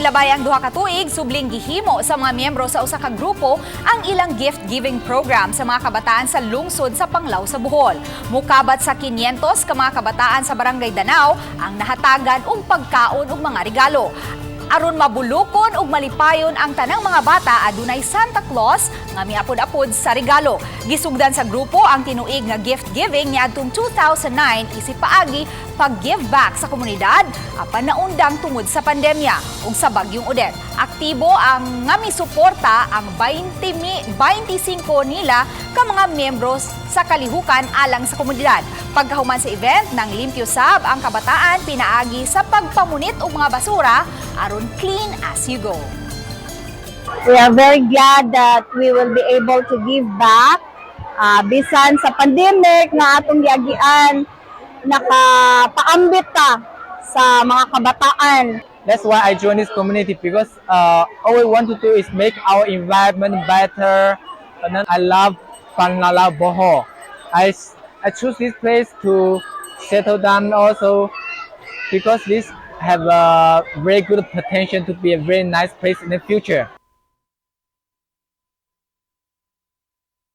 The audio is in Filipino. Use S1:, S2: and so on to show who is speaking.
S1: Labay ang duha ka tuig, subling gihimo sa mga miyembro sa usa ka grupo ang ilang gift-giving program sa mga kabataan sa lungsod sa Panglao sa Bohol. Mukabat sa 500 ka mga kabataan sa Barangay Danao ang nahatagan og pagkaon ug mga regalo. Aron mabulukon ug malipayon ang tanang mga bata, adunay Santa Claus nga miapod-apod sa regalo. Gisugdan sa grupo ang tinuig nga gift giving niadtong 2009 isip paagi pag-give back sa komunidad apan naundang tungod sa pandemya ug sa bagyong Odette. Aktibo ang nga misuporta ang 25 nila ka mga miyembro sa kalihukan alang sa komunidad. Pagkahuman sa event ng Limpyo Sab, ang kabataan pinaagi sa pagpamunit og mga basura aron clean as you go.
S2: We are very glad that we will be able to give back. Bisan sa pandemic nga atong giagian, nakapaambit ta sa mga kabataan.
S3: That's why I joined this community because all we want to do is make our environment better. And then I love Panglao Bohol. I choose this place to settle down also because this have a very good potential to be a very nice place in the future.